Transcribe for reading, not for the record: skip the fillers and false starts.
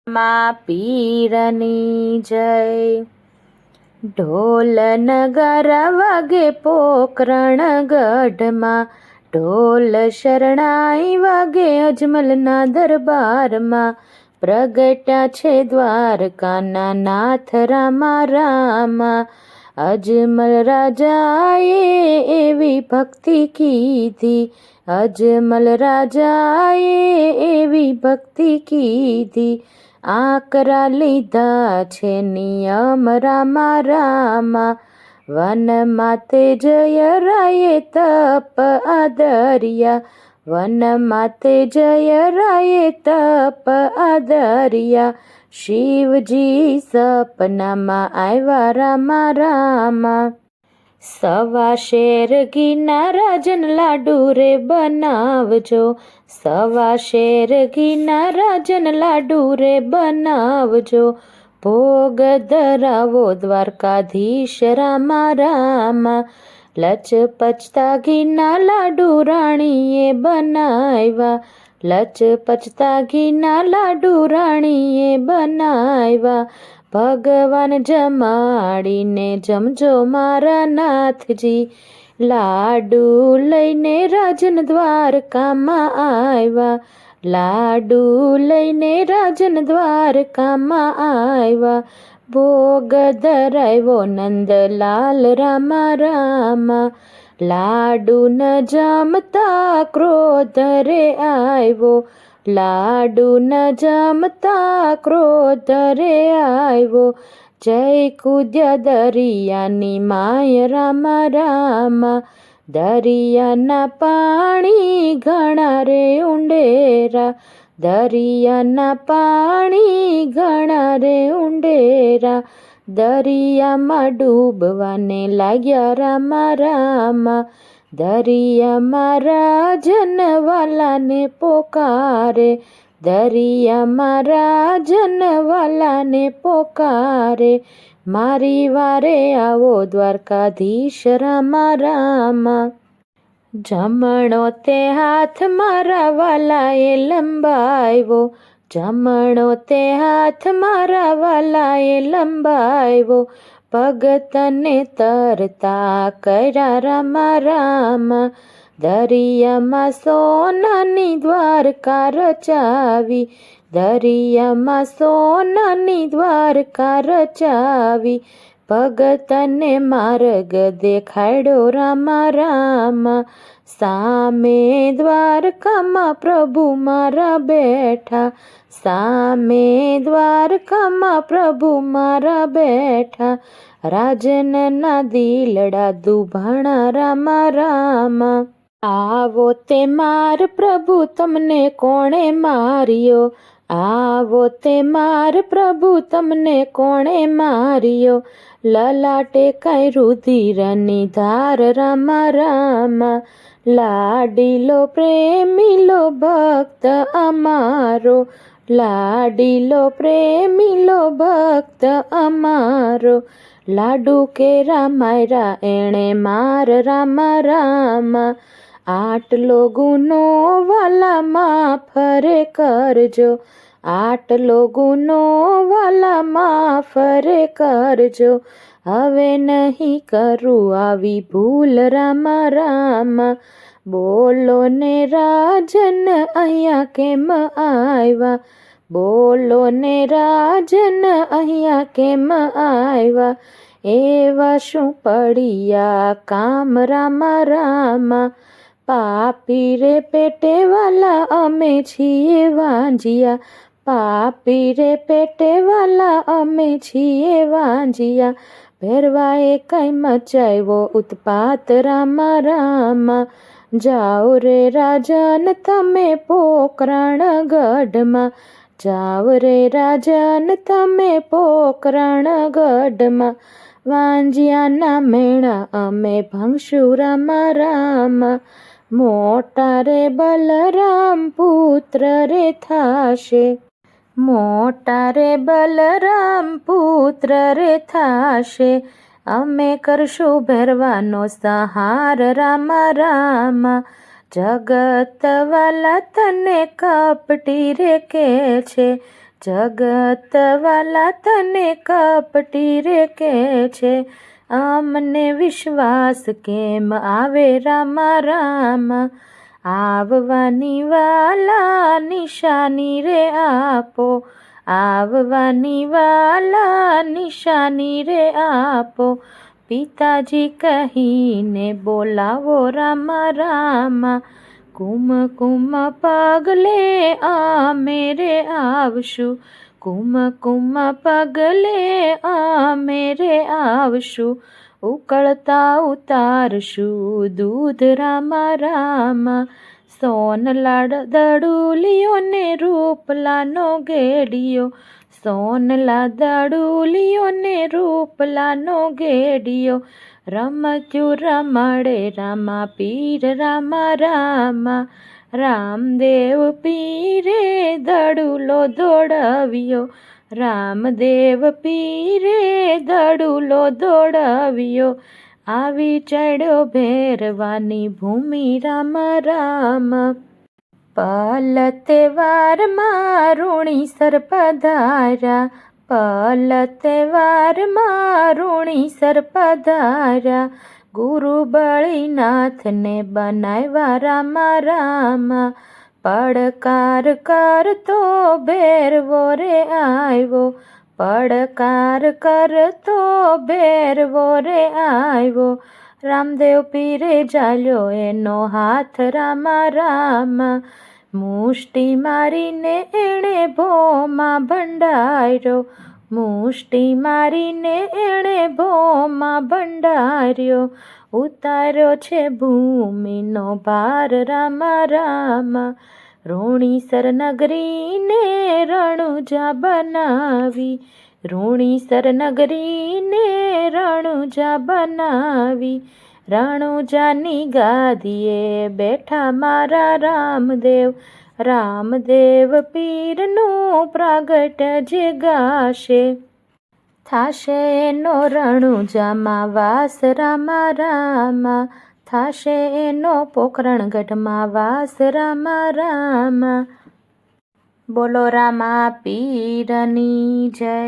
માં પીરની જય. ઢોલ નગારા વાગે પોકરણ ગઢમાં, ઢોલ શરણાઈ વાગે અજમલના દરબારમાં. પ્રગટ્યા છે દ્વારકાના નાથ રામા રામા. અજમલ રાજાએ એવી ભક્તિ કીધી, અજમલ રાજાએ એવી ભક્તિ કીધી. આકરા લીધા છે નિયમ રામા રામા. વન માતે જય રાયે તપ આદર્યા, વન માતે જય રાયે તપ આદર્યા. શિવજી સપનામાં આવ્યા રામા રામા. સવા શેર ઘીના રાજન લાડુ રે બનાવજો, સવા શેર ઘીના રાજન લાડુ રે બનાવજો. ભોગ ધરાવો દ્વારકાધીશ રામા રામા. લચપચતા ઘીના લાડુ રાણીએ બનાવ્યા, લચપચતા ઘીના લાડુ રાણીએ બનાવ્યા. ભગવાન જમાડીને જમજો મારા નાથજી, લાડુ લઈને રાજન દ્વારકામાં આવ્યા, લાડુ લઈને રાજન દ્વારકામાં આવ્યા. ભોગ ધરાવ્યો નંદલાલ રામા રામા. લાડુ ન જમતા ક્રોધ રે આવ્યો, લાડુ ન જમતા ક્રોધ રે આવ્યો. જય કૂદ્યા દરિયાની માય રામા રામા. દરિયાના પાણી ઘણા રે ઊંડેરા, દરિયાના પાણી ઘણા રે ઊંડેરા. દરિયામાં ડૂબવાને લાગ્યા રામા રામા. દરિયામાં રાજન વાલાને પોકારે, દરિયામાં રાજન વાલાને પોકારે. મારી વારે આવો દ્વારકાધીશ રામા રામા. જમણો તે હાથ મારા વાલાએ લંબાવ્યો, જમણો તે હાથ મારા વાલાએ લંબાવ્યો. ભગતને તરતા કર્યા રામા રામા. દરિયામાં સોનાની દ્વારકા રચાવી, દરિયામાં સોનાની દ્વારકા રચાવી. ભગતને માર્ગ દેખાડ્યો રામા રામા. સામે દ્વારકામાં પ્રભુ મારા બેઠા, સામે દ્વારકામાં પ્રભુ મારા બેઠા. રાજનના દિલડા દુભાણા રામા રામા. આવો તે માર પ્રભુ તમને કોણે માર્યો, આવો તે માર પ્રભુ તમને કોણે માર્યો. લલાટે કઈ રુધિરની ધાર રામા રામા. લાડીલો પ્રેમીલો ભક્ત અમારો, લાડીલો પ્રેમીલો ભક્ત અમારો. લાડુ કેરા માયરા એણે માર રામા રામા. આટલો ગુનો વાલા માફ રે કરજો, આટલો ગુનો વાલા માફ રે કરજો. હવે નહીં કરું આવી ભૂલ રામા રામા. બોલો ને રાજન અહીંયા કેમ આવ્યા, બોલો ને રાજન અહીંયા કેમ આવ્યા. એવા શું પડ્યા કામ રામા રામા. પાપી રે પેટે વાલા અમે છીએ વાંજિયા, પાપી રે પેટે વાલા અમે છીએ વાંજિયા. ભેરવાએ કઈ મચાવ્યો ઉત્પાત રામા રામા. જાઓ રે રાજન તમે પોકરણ ગઢમાં, જાઓ રે રાજન તમે પોકરણ ગઢમાં. વાંજિયાના મેળા અમે ભંગશું રામા રામા. મોટા રે બલરામ પુત્ર રે થાશે, મોટા રે બલરામ પુત્ર રે થાશે. અમે કરશું ભેરવાનો સહાર રામા રામા. જગત વાલા તને કપટી રે કે છે, જગત વાલા તને કપટી રે કે છે, અમને વિશ્વાસ કેમ આવે રામા રામ. આવવાની વાલા નિશાની રે આપો, આવવાની વાલા નિશાની રે આપો, પિતાજી કહીને બોલાવો રામા રામા. કુમકુમ પગલે અમે રે આવશું, કુમકુમ પગલે અમે રે આવશું, ઉકળતા ઉતારશું દૂધ રામા રામા. સોનલા દડુલિયો ને રૂપલાનો ગેડિયો, સોનલા દડુલિયો ને રૂપલાનો ગેડિયો, રમત્યું રમાડે રામા પીર રામા રામા. રામદેવ પીરે દડુલો દોડાવ્યો, રામદેવ પીરે દડુલો દોડાવ્યો, આવી ચડ્યો ભેરવાની ભૂમિ રામા રામા. પલ તહેવારમાં રૂણીસર પધાર્યા, પલ તહેવારમાં રૂણીસર પધાર્યા, ગુરુ બળીનાથને બનાવ્યા રામા રામા. પડકાર કરતો ભેરવો રે આવ્યો, પડકાર કરતો ભેરવો રે આવ્યો, રામદેવ પીરે ચાલ્યો એનો હાથ રામા રામા. મુષ્ટી મારીને એણે ભોમાં ભંડાર્યો, મુષ્ટી મારીને એણે ભોમાં ભંડાર્યો, ઉતાર્યો છે ભૂમિનો ભાર રામા રામા. રૂણીસર નગરીને રણુજા બનાવી, રૂણીસર નગરીને રણુજા બનાવી, રણુજાની ગાદીએ બેઠા મારા રામદેવ, રામદેવ પીરનું પ્રાગટ જે ગાશે, થાશે એનો રણુજામાં વાસ રામા રામા, થાશે એનો પોખરણગઢમાં વાસ રામા રામા. બોલો રામા પીરની જય.